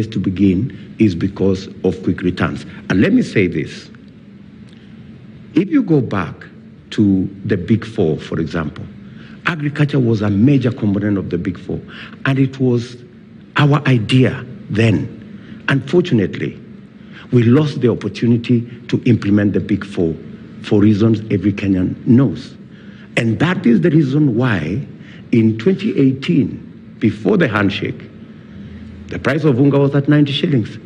to begin is because of quick returns. And let me say this. If you go back to the Big Four, for example, agriculture was a major component of the Big Four, and it was our idea then. Unfortunately, we lost the opportunity to implement the Big Four for reasons every Kenyan knows. And that is the reason why in 2018, before the handshake, the price of unga was at 90 shillings.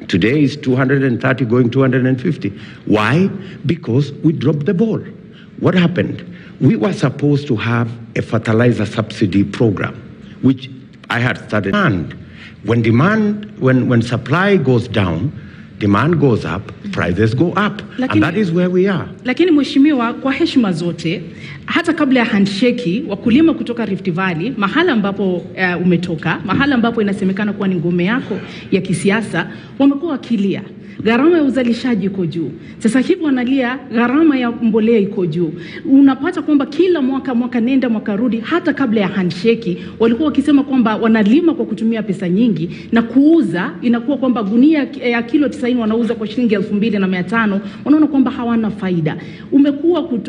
Today is 230 going 250. Why? Because we dropped the ball. What happened? We were supposed to have a fertilizer subsidy program, which I had started. And when supply goes down, demand goes up, prices go up. And that is where we are. Lakini mheshimiwa, kwa heshima zote, hata kabla ya handshake, wakulima kutoka Rift Valley, mahala ambapo umetoka, mahala ambapo inasemekana kuwa ni ngome yako ya kisiasa, wamekuwa wakilia. Gharama ya uzalishaji iko juu. Sasa hivi wanalia gharama ya mbolea iko juu. Unapata kwamba kila mwaka nenda mwaka rudi, hata kabla ya handshake walikuwa wakisema kwamba wanalima kwa kutumia pesa nyingi na kuuza inakuwa kwamba gunia ya kilo 90 wanauza kwa shilingi 2,500. Wanaona kwamba hawana faida.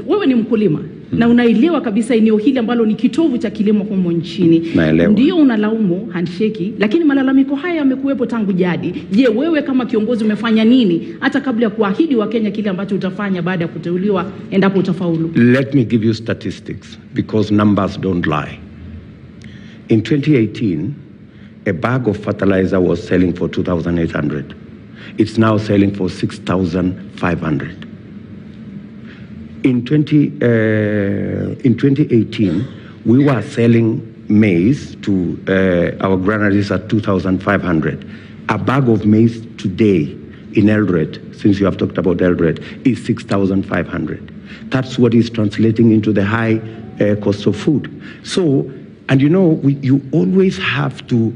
Wewe ni mkulima na unaelewa kabisa eneo hili ambalo ni kitovu cha kilimo humo nchini. Ndio unalaumu handshake, lakini malalamiko haya yamekuwepo tangu jadi. Je, wewe kama kiongozi umefanya nini hata kabla ya kuahidi wa Kenya kile ambacho utafanya baada ya kuteuliwa endapo utafaulu? Let me give you statistics because numbers don't lie. In 2018, a bag of fertilizer was selling for 2,800. It's now selling for 6,500. In 2018, we were selling maize to our granaries at 2,500. A bag of maize today in Eldoret, since you have talked about Eldoret, is 6,500. That's what is translating into the high cost of food. So, and you know, you always have to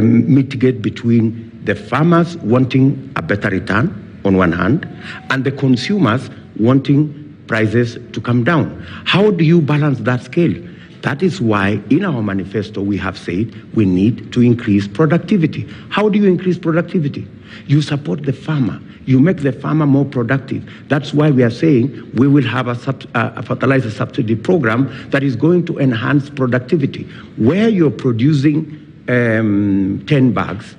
mitigate between the farmers wanting a better return on one hand and the consumers wanting prices to come down. How do you balance that scale? That is why in our manifesto we have said we need to increase productivity. How do you increase productivity? You support the farmer. You make the farmer more productive. That's why we are saying we will have a fertilizer subsidy program that is going to enhance productivity. Where you're producing 10 bags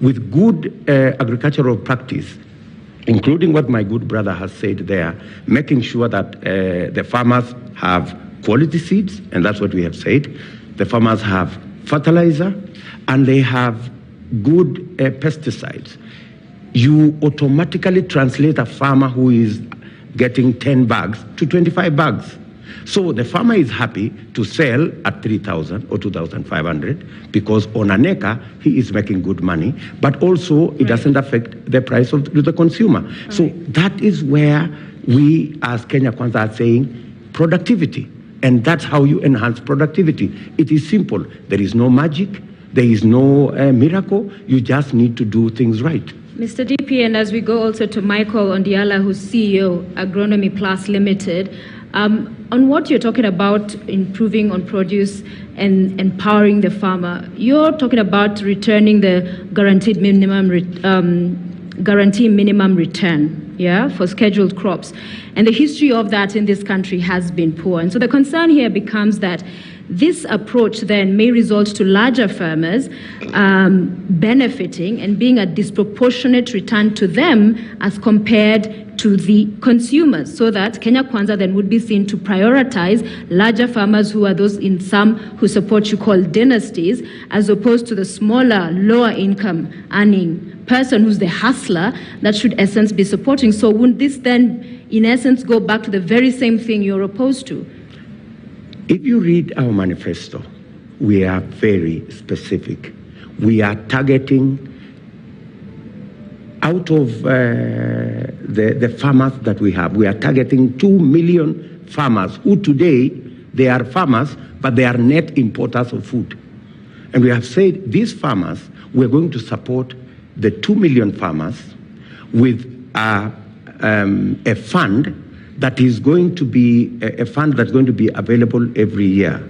with good agricultural practice, including what my good brother has said there, making sure that the farmers have quality seeds, and that's what we have said. The farmers have fertilizer, and they have good pesticides. You automatically translate a farmer who is getting 10 bags to 25 bags. So the farmer is happy to sell at 3,000 or 2,500 because on an acre he is making good money, but also it doesn't affect the price of the consumer. So that is where we as Kenya Kwanza are saying productivity, and that's how you enhance productivity. It is simple. There is no magic. There is no miracle. You just need to do things right. Mr. DP, and as we go also to Michael Ondiala, who's CEO, Agronomy Plus Limited, on what you're talking about improving on produce and empowering the farmer, you're talking about returning the guaranteed minimum return, yeah, for scheduled crops. And the history of that in this country has been poor. And so the concern here becomes that this approach then may result to larger farmers benefiting and being a disproportionate return to them as compared to the consumers, so that Kenya Kwanza then would be seen to prioritize larger farmers who are those in some who support you call dynasties, as opposed to the smaller, lower income earning person who's the hustler that should in essence be supporting. So wouldn't this then in essence go back to the very same thing you're opposed to? If you read our manifesto, we are very specific. We are targeting out of the farmers that we have. We are targeting 2 million farmers who today, they are farmers, but they are net importers of food. And we have said these farmers, we're going to support the 2 million farmers with a fund that is going to be a fund that's going to be available every year.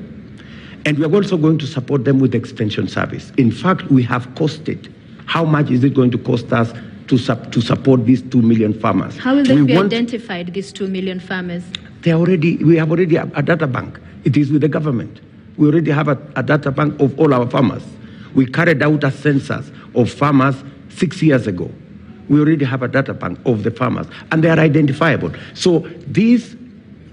And we are also going to support them with extension service. In fact, we have costed. How much is it going to cost us to support these 2 million farmers? How will they be identified, these 2 million farmers? We have already a data bank. It is with the government. We already have a data bank of all our farmers. We carried out a census of farmers 6 years ago. We already have a data bank of the farmers, and they are identifiable. So these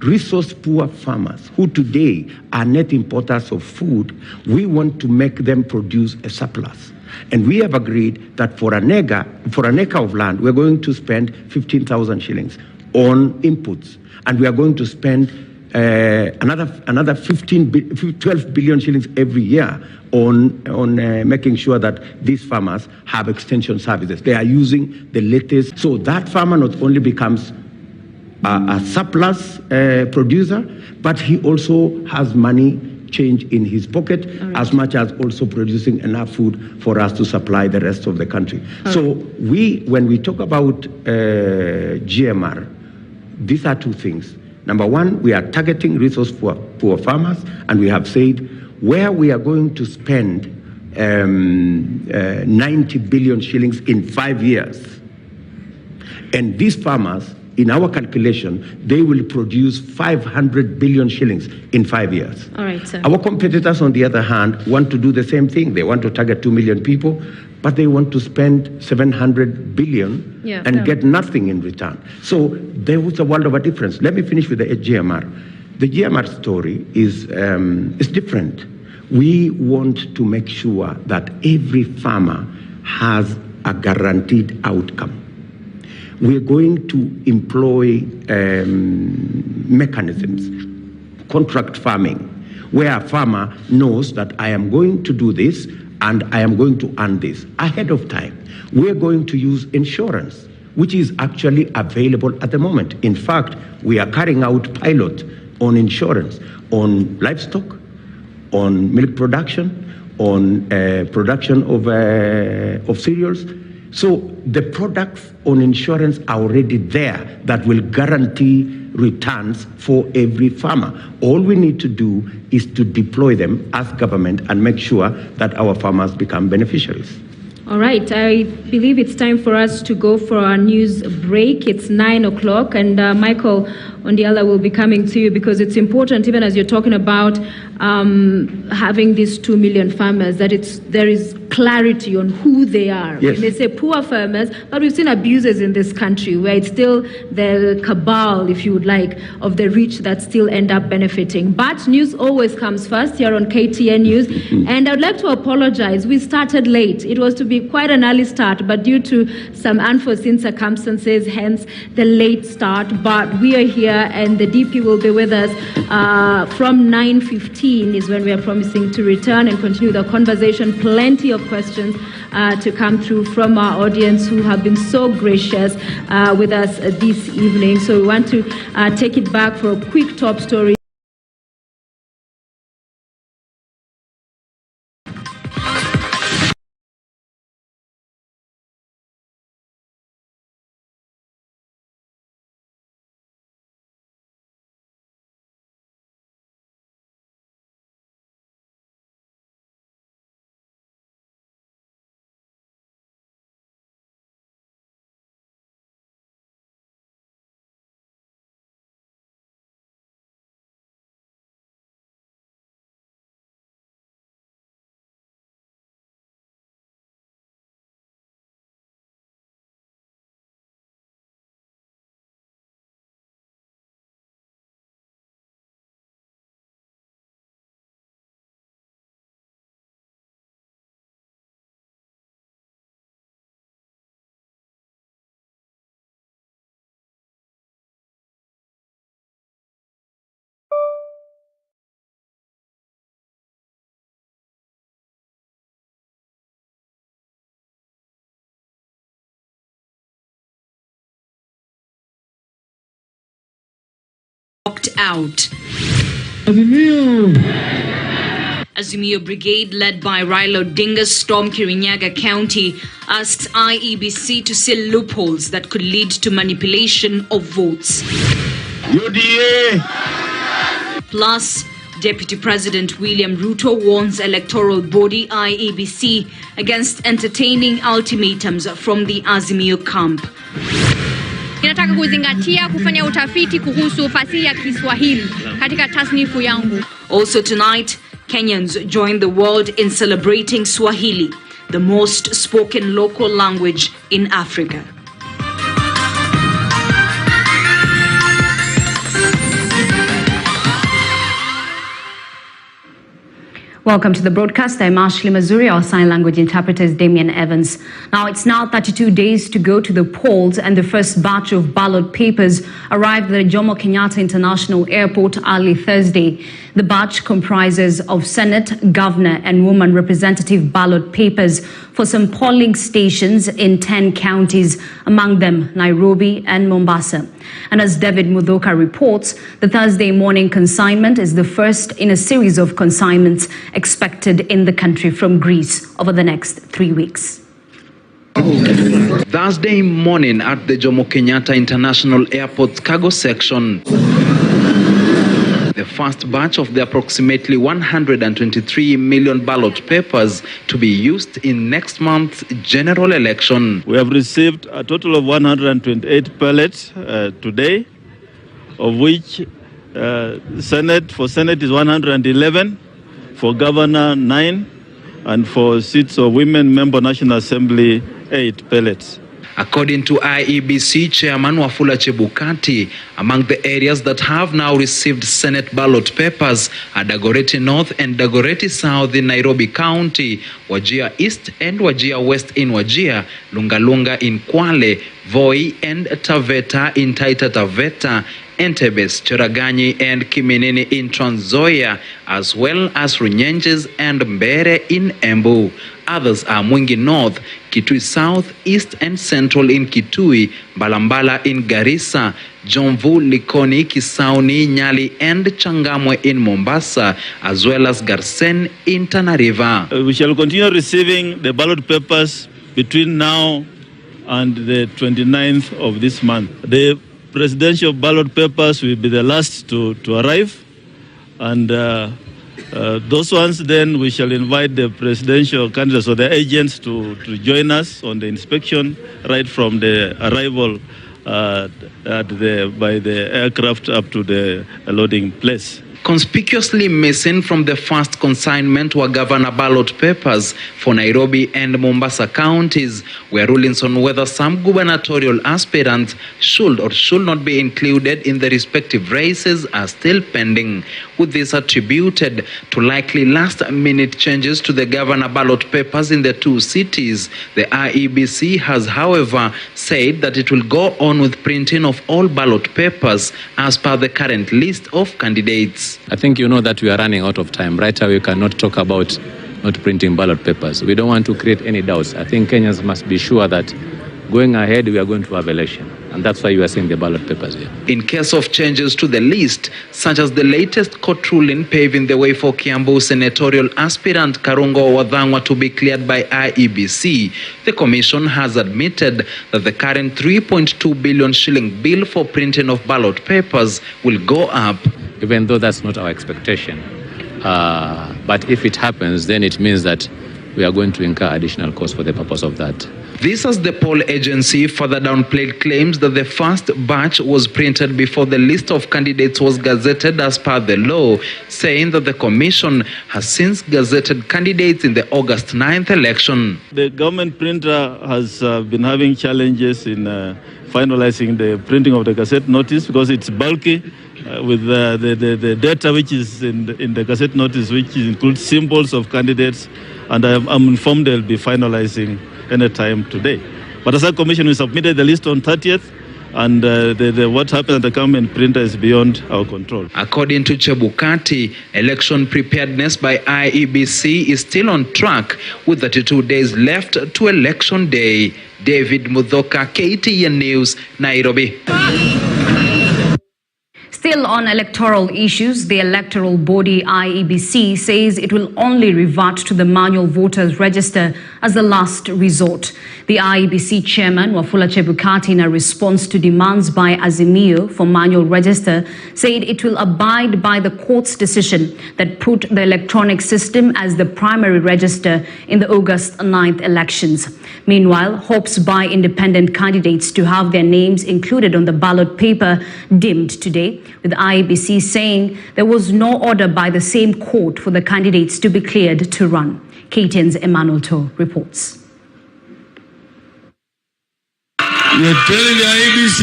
resource-poor farmers who today are net importers of food, we want to make them produce a surplus. And we have agreed that for an acre of land, we're going to spend 15,000 shillings on inputs. And we are going to spend another 12 billion shillings every year on making sure that these farmers have extension services. They are using the latest. So that farmer not only becomes a surplus producer, but he also has money change in his pocket, as much as also producing enough food for us to supply the rest of the country. So when we talk about GMR, these are two things. Number one, we are targeting resource-poor farmers, and we have said where we are going to spend 90 billion shillings in 5 years. And these farmers, in our calculation, they will produce 500 billion shillings in 5 years. All right, sir. Our competitors, on the other hand, want to do the same thing. They want to target 2 million people, but they want to spend 700 billion and get nothing in return. So there was a world of a difference. Let me finish with the GMR. The GMR story is different. We want to make sure that every farmer has a guaranteed outcome. We're going to employ mechanisms, contract farming, where a farmer knows that I am going to do this and I am going to earn this ahead of time. We're going to use insurance, which is actually available at the moment. In fact, we are carrying out pilot on insurance, on livestock, on milk production, on production of cereals. So the products on insurance are already there that will guarantee returns for every farmer. All we need to do is to deploy them as government and make sure that our farmers become beneficiaries. All right, I believe it's time for us to go for our news break. It's 9 o'clock, and Michael Ondiala will be coming to you because it's important, even as you're talking about having these 2 million farmers, that there is clarity on who they are. Yes. They say poor farmers, but we've seen abuses in this country where it's still the cabal, if you would like, of the rich that still end up benefiting. But news always comes first here on KTN News. And I would like to apologize. We started late. It was to be quite an early start, but due to some unforeseen circumstances, hence the late start. But we are here, and the DP will be with us from 9:15 is when we are promising to return and continue the conversation. Plenty of questions to come through from our audience who have been so gracious with us this evening. So we want to take it back for a quick top story. Out. Azimio Brigade, led by Raila Odinga, stormed Kirinyaga County, asks IEBC to seal loopholes that could lead to manipulation of votes. UDA. Plus, Deputy President William Ruto warns electoral body IEBC against entertaining ultimatums from the Azimio camp. Ninataka kuzingatia kufanya utafiti kuhusu fasihi ya Kiswahili katika tasnifu yangu. Also tonight, Kenyans join the world in celebrating Swahili, the most spoken local language in Africa. Welcome to the broadcast. I'm Ashley Mazuri. Our sign language interpreter is Damian Evans. Now, it's now 32 days to go to the polls, and the first batch of ballot papers arrived at the Jomo Kenyatta International Airport early Thursday. The batch comprises of Senate, Governor, and Woman Representative ballot papers for some polling stations in 10 counties, among them Nairobi and Mombasa. And as David Mudhoka reports, the Thursday morning consignment is the first in a series of consignments expected in the country from Greece over the next 3 weeks. Thursday morning at the Jomo Kenyatta International Airport's cargo section, the first batch of the approximately 123 million ballot papers to be used in next month's general election. We have received a total of 128 pallets today, of which for Senate is 111, for Governor 9, and for seats of women member National Assembly 8 pallets. According to IEBC Chairman Wafula Chebukati, among the areas that have now received Senate ballot papers are Dagoretti North and Dagoretti South in Nairobi County, Wajir East and Wajir West in Wajir, Lungalunga in Kwale, Voi and Taveta in Taita Taveta, Entebes, Cherangany and Kiminini in Trans Nzoia, as well as Runyenjes and Mbere in Embu. Others are Mwingi North, Kitui South, East and Central in Kitui, Balambala in Garissa, Jomvu, Likoni, Kisauni, Nyali and Changamwe in Mombasa, as well as Garsen in Tana River. We shall continue receiving the ballot papers between now and the 29th of this month. The presidential ballot papers will be the last to arrive, and those ones then we shall invite the presidential candidates or the agents to join us on the inspection right from the arrival by the aircraft up to the loading place. Conspicuously missing from the first consignment were governor ballot papers for Nairobi and Mombasa counties, where rulings on whether some gubernatorial aspirants should or should not be included in the respective races are still pending, with this attributed to likely last-minute changes to the governor ballot papers in the two cities. The IEBC has, however, said that it will go on with printing of all ballot papers as per the current list of candidates. I think you know that we are running out of time. Right now, we cannot talk about not printing ballot papers. We don't want to create any doubts. I think Kenyans must be sure that going ahead, we are going to have election. And that's why you are seeing the ballot papers here. In case of changes to the list, such as the latest court ruling paving the way for Kiambu senatorial aspirant Karungo Wadhangwa to be cleared by IEBC, the Commission has admitted that the current 3.2 billion shilling bill for printing of ballot papers will go up. Even though that's not our expectation. But if it happens, then it means that we are going to incur additional costs for the purpose of that. This as the poll agency further downplayed claims that the first batch was printed before the list of candidates was gazetted as per the law, saying that the Commission has since gazetted candidates in the August 9th election. The government printer has been having challenges in finalizing the printing of the gazette notice because it's bulky. With the data which is in the gazette notice, which includes symbols of candidates, and I'm informed they'll be finalizing any time today. But as a commission, we submitted the list on 30th, and what happened at the government printer is beyond our control. According to Chebukati, election preparedness by IEBC is still on track with 32 days left to election day. David Mudhoka, KTN News, Nairobi. Still on electoral issues, the electoral body IEBC says it will only revert to the manual voters register as the last resort. The IEBC chairman, Wafula Chebukati, in a response to demands by Azimio for manual register, said it will abide by the court's decision that put the electronic system as the primary register in the August 9th elections. Meanwhile, hopes by independent candidates to have their names included on the ballot paper dimmed today, with IEBC saying there was no order by the same court for the candidates to be cleared to run. KTN's Emmanuel To reports. We are telling the IEBC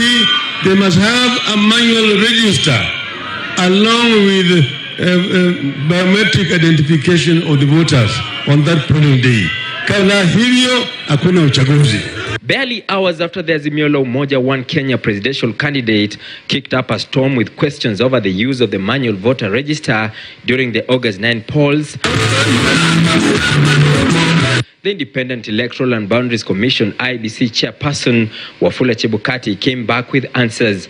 they must have a manual register along with biometric identification of the voters on that polling day. Kabla hivyo hakuna uchaguzi. Barely hours after the Azimio la Umoja One Kenya presidential candidate kicked up a storm with questions over the use of the manual voter register during the August 9 polls, the Independent Electoral and Boundaries Commission IEBC chairperson Wafula Chebukati came back with answers.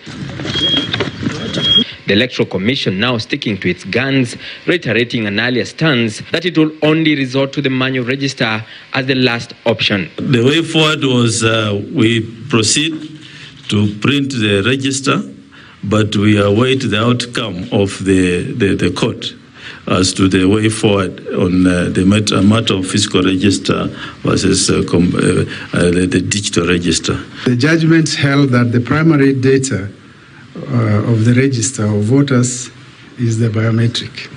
The Electoral Commission now sticking to its guns, reiterating an earlier stance that it will only resort to the manual register as the last option. The way forward was we proceed to print the register, but we await the outcome of the court as to the way forward on the matter of physical register versus the digital register. The judgments held that the primary data of the register of voters is the biometric.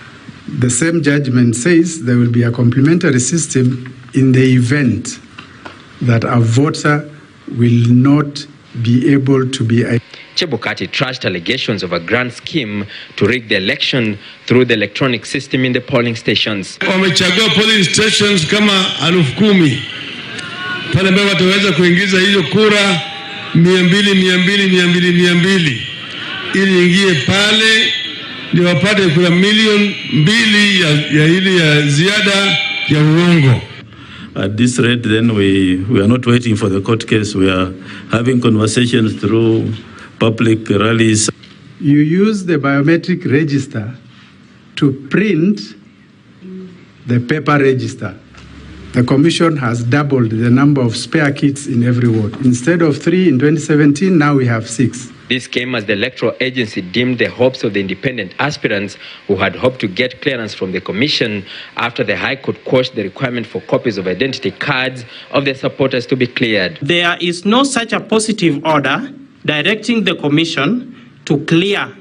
The same judgment says there will be a complementary system in the event that a voter will not be able to be. Chebukati trashed allegations of a grand scheme to rig the election through the electronic system in the polling stations. Wamechagua polling stations kama 10,000 pale ambapo wataweza kuingiza hizo kura 200 ili ingie pale ndio wapate kura 2,000,000 ya ili ya ziada ya uongo. At this rate, then we are not waiting for the court case. We are having conversations through public rallies. You use the biometric register to print the paper register. The Commission has doubled the number of spare kits in every ward. Instead of 3 in 2017, now we have 6. This came as the electoral agency dimmed the hopes of the independent aspirants who had hoped to get clearance from the commission after the High Court quashed the requirement for copies of identity cards of their supporters to be cleared. There is no such a positive order directing the commission to clear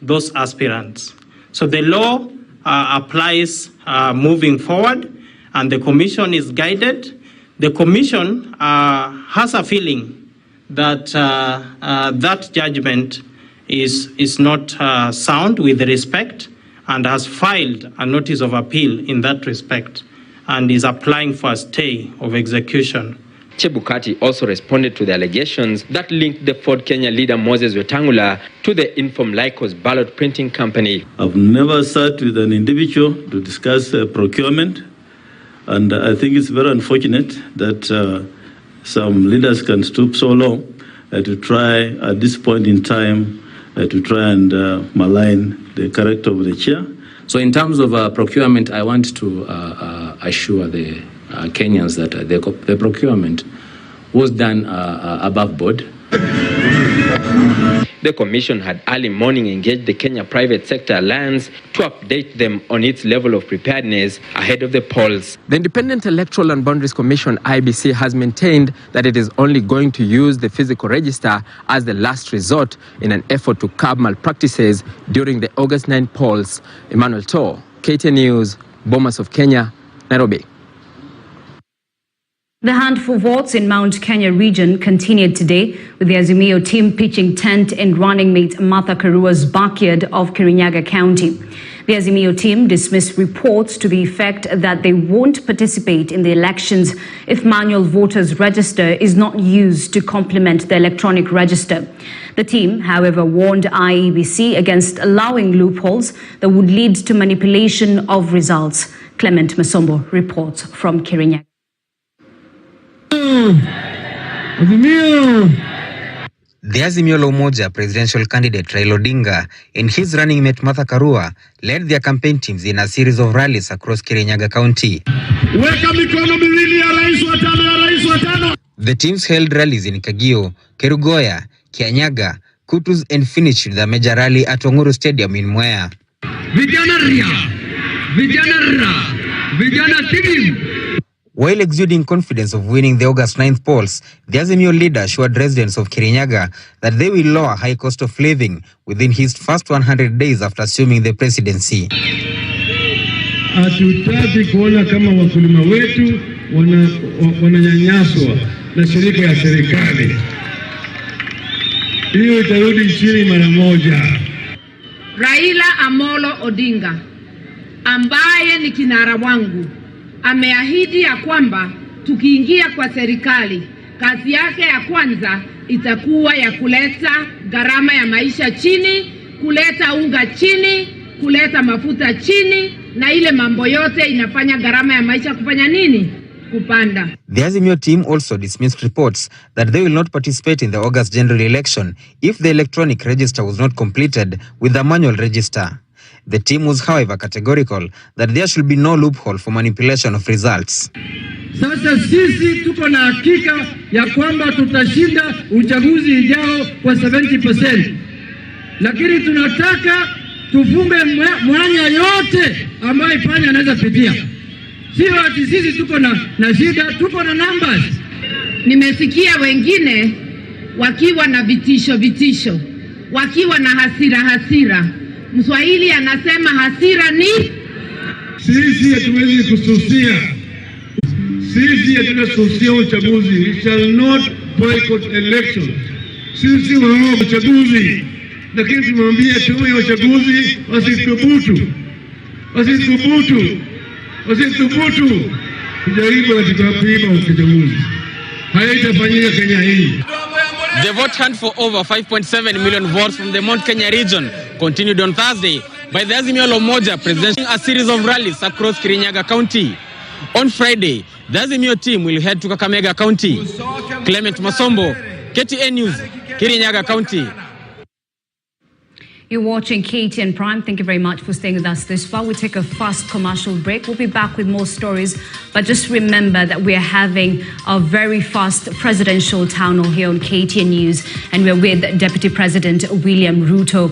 those aspirants. So the law applies moving forward, and the commission is guided. The commission has a feeling that that judgment is not sound with respect, and has filed a notice of appeal in that respect, and is applying for a stay of execution. Chebukati also responded to the allegations that linked the Ford Kenya leader Moses Wetangula to the Inform Lycos ballot printing company. I've never sat with an individual to discuss procurement, and I think it's very unfortunate that some leaders can stoop so low to try at this point in time to try and malign the character of the chair. So in terms of procurement, I want to assure the Kenyans that the procurement was done above board. The commission had early morning engaged the Kenya Private Sector Alliance to update them on its level of preparedness ahead of the polls. The Independent Electoral and Boundaries Commission, IEBC, has maintained that it is only going to use the physical register as the last resort in an effort to curb malpractices during the August 9 polls. Emmanuel To, KTN News, Bomas of Kenya, Nairobi. The hunt for votes in Mount Kenya region continued today, with the Azimio team pitching tent in running mate Martha Karua's backyard of Kirinyaga County. The Azimio team dismissed reports to the effect that they won't participate in the elections if manual voters' register is not used to complement the electronic register. The team, however, warned IEBC against allowing loopholes that would lead to manipulation of results. Clement Masombo reports from Kirinyaga. The Azimio la Umoja presidential candidate Raila Odinga and his running mate Martha Karua led their campaign teams in a series of rallies across Kirinyaga County. Weka mikono miwili ya rais wa The teams held rallies in Kagio, Kerugoya, Kianyaga, Kutus and finished with a major rally at Onguru Stadium in Mwea. While exuding confidence of winning the August 9th polls, the Azimio leader assured residents of Kirinyaga that they will lower high cost of living within his first 100 days after assuming the presidency. Hatutaki kuona kama wakulima wetu wananyanyaswa na shirika ya serikali. Hiyo itarudi chini mara moja. Raila Amolo Odinga ambaye ni kinara wangu ameahidi ya kwamba tukiingia kwa serikali, kazi yake ya kwanza itakuwa ya kuleta gharama ya maisha chini, kuleta unga chini, kuleta mafuta chini, na ile mambo yote inafanya gharama ya maisha kufanya nini? Kupanda. The Azimio team also dismissed reports that they will not participate in the August general election if the electronic register was not completed with the manual register. The team was, however, categorical that there should be no loophole for manipulation of results. Sasa sisi tuko na hakika ya kwamba tutashinda uchaguzi ijao kwa 70%. Lakini tunataka tufunge mwanya yote ambayo ifanya anaweza pitia. Sio ati sisi tuko na shida, tuko na numbers. Nimesikia wengine wakiwa na vitisho, wakiwa na hasira. Mswahili anasema hasira ni sisi hatuwezi kususia. Sisi hatutasusia uchaguzi. We shall not boycott elections. Sisi wao uchaguzi. Lakini tumwambie tume ya uchaguzi wasithubutu kujaribu katika kuiba uchaguzi. Haitafanyika Kenya hii. The vote hunt for over 5.7 million votes from the Mount Kenya region continued on Thursday by the Azimio la Umoja presenting a series of rallies across Kirinyaga County. On Friday, the Azimio team will head to Kakamega County. Clement Masombo, KTN News, Kirinyaga County. You're watching KTN Prime. Thank you very much for staying with us this far. We'll take a fast commercial break. We'll be back with more stories. But just remember that we're having a very fast presidential town hall here on KTN News. And we're with Deputy President William Ruto.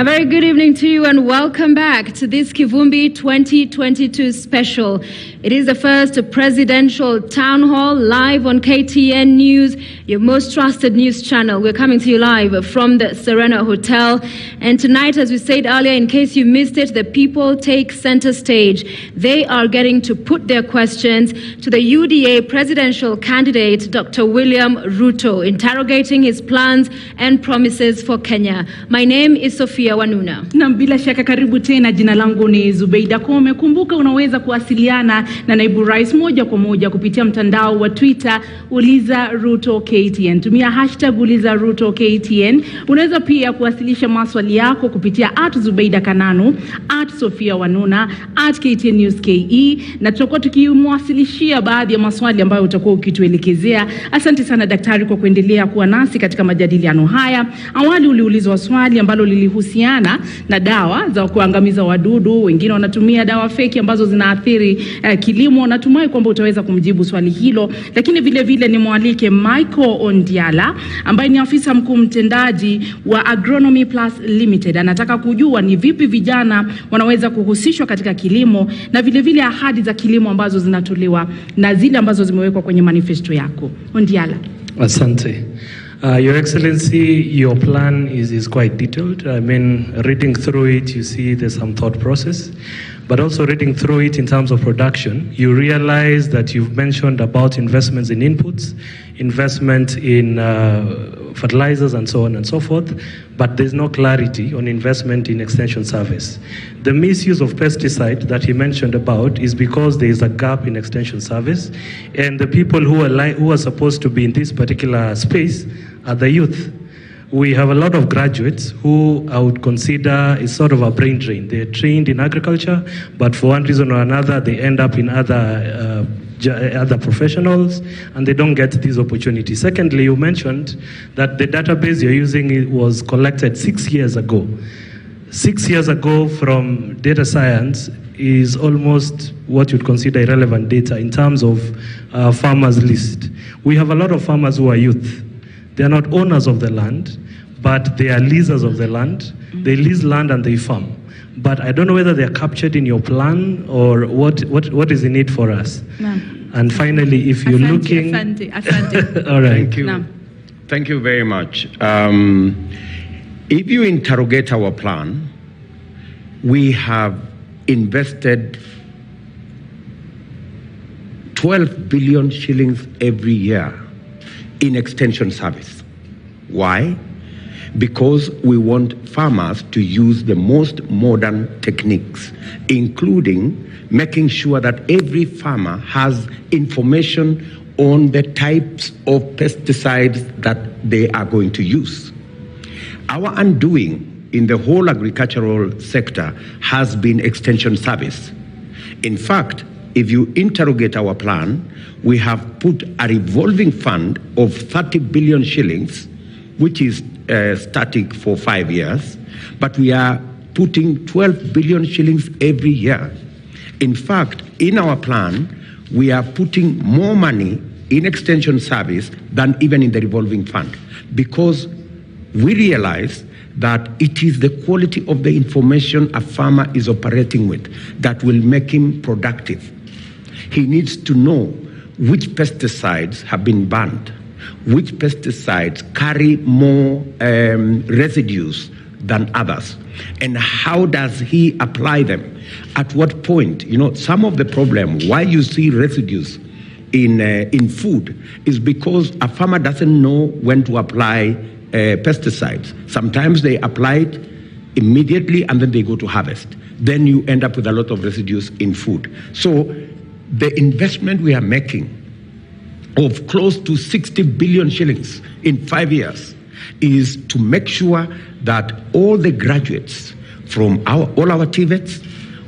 A very good evening to you and welcome back to this Kivumbi 2022 special. It is the first presidential town hall live on KTN News, your most trusted news channel. We're coming to you live from the Serena Hotel. And tonight, as we said earlier, in case you missed it, the people take center stage. They are getting to put their questions to the UDA presidential candidate, Dr. William Ruto, interrogating his plans and promises for Kenya. My name is Sophia Wanuna. Na bila shaka karibu tena, jina langu ni Zubeida Kome. Kumbuka unaweza kuwasiliana na naibu rais moja kwa moja kupitia mtandao wa Twitter, uliza Ruto KTN. Tumia hashtag uliza Ruto KTN. Unaweza pia kuwasilisha maswali yako kupitia @Zubeida Kananu, @Sophia Wanuna, @KTN News KE, na tutakuwa tukimwasilishia baadhi ya maswali ambayo utakuwa ukituelekezea. Asante sana daktari kwa kuendelea kuwa nasi katika majadiliano haya. Awali uliulizwa swali ambalo lilihusiana na dawa za kuangamiza wadudu. Wengine wanatumia dawa feki ambazo zinaathiri kilimo. Natumai kwamba utaweza kumjibu swali hilo, lakini vile vile ni mwalike Michael Ondiala ambaye ni afisa mkuu mtendaji wa Agronomy Plus Limited. Anataka kujua ni vipi vijana wanaweza kuhusishwa katika kilimo na vile vile ahadi za kilimo ambazo zinatolewa na zile ambazo zimewekwa kwenye manifesto yako. Ondiala. Asante. Your Excellency, your plan is quite detailed. I mean, reading through it, you see there's some thought process, but also reading through it in terms of production, you realize that you've mentioned about investments in inputs, investment in fertilizers and so on and so forth, but there's no clarity on investment in extension service. The misuse of pesticide that he mentioned about is because there is a gap in extension service, and the people who are supposed to be in this particular space are the youth. We have a lot of graduates who I would consider is sort of a brain drain. They're trained in agriculture, but for one reason or another, they end up in other professionals, and they don't get these opportunities. Secondly, you mentioned that the database you're using was collected 6 years ago. 6 years ago from data science is almost what you'd consider irrelevant data in terms of farmers list. We have a lot of farmers who are youth. They are not owners of the land, but they are leasers of the land. They lease land and they farm. But I don't know whether they are captured in your plan or what is in it for us. No. And finally, if you're looking... Asante. All right. Thank you. No. Thank you very much. If you interrogate our plan, we have invested 12 billion shillings every year in extension service. Why? Because we want farmers to use the most modern techniques, including making sure that every farmer has information on the types of pesticides that they are going to use. Our undoing in the whole agricultural sector has been extension service. In fact, if you interrogate our plan, we have put a revolving fund of 30 billion shillings, which is static for 5 years, but we are putting 12 billion shillings every year. In fact, in our plan, we are putting more money in extension service than even in the revolving fund, because we realize that it is the quality of the information a farmer is operating with that will make him productive. He needs to know which pesticides have been banned, which pesticides carry more residues than others, and how does he apply them? At what point? You know, some of the problem why you see residues in food is because a farmer doesn't know when to apply pesticides. Sometimes they apply it immediately and then they go to harvest. Then you end up with a lot of residues in food. So the investment we are making of close to 60 billion shillings in 5 years is to make sure that all the graduates from all our TVETs,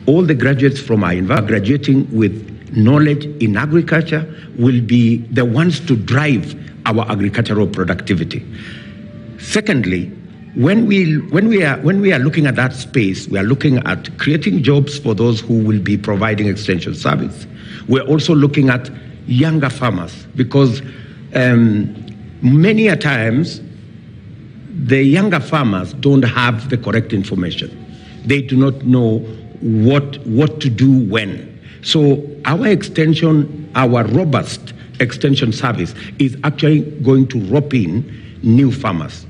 all the graduates from our graduating with knowledge in agriculture will be the ones to drive our agricultural productivity. Secondly, when we are looking at that space, we are looking at creating jobs for those who will be providing extension service. We're also looking at younger farmers, because many a times the younger farmers don't have the correct information. They do not know what to do when. So our extension, our robust extension service is actually going to rope in new farmers.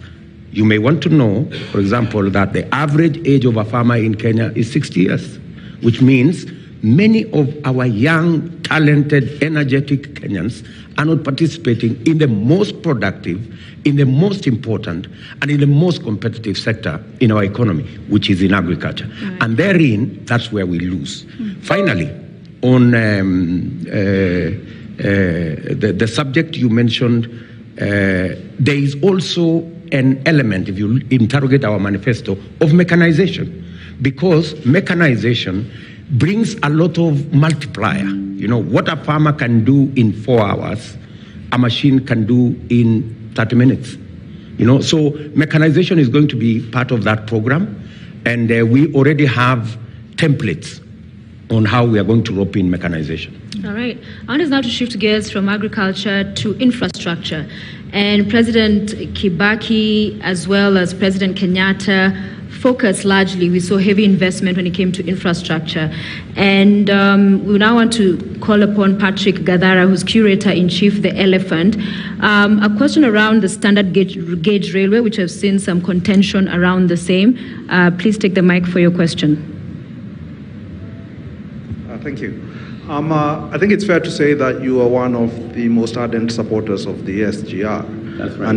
You may want to know, for example, that the average age of a farmer in Kenya is 60 years, which means many of our young, talented, energetic Kenyans are not participating in the most productive, in the most important, and in the most competitive sector in our economy, which is in agriculture. Right. And therein, that's where we lose. Finally, on the subject you mentioned, there is also an element, if you interrogate our manifesto, of mechanization, because mechanization brings a lot of multiplier. You know, what a farmer can do in 4 hours, a machine can do in 30 minutes. You know, so mechanization is going to be part of that program, and we already have templates on how we are going to rope in mechanization. All right. I want us now to shift gears from agriculture to infrastructure. And President Kibaki, as well as President Kenyatta, focused largely, we saw heavy investment when it came to infrastructure. And we now want to call upon Patrick Gadara, who's Curator-in-Chief, the Elephant. A question around the standard gauge railway, which has seen some contention around the same. Please take the mic for your question. Thank you. I think it's fair to say that you are one of the most ardent supporters of the SGR. That's right.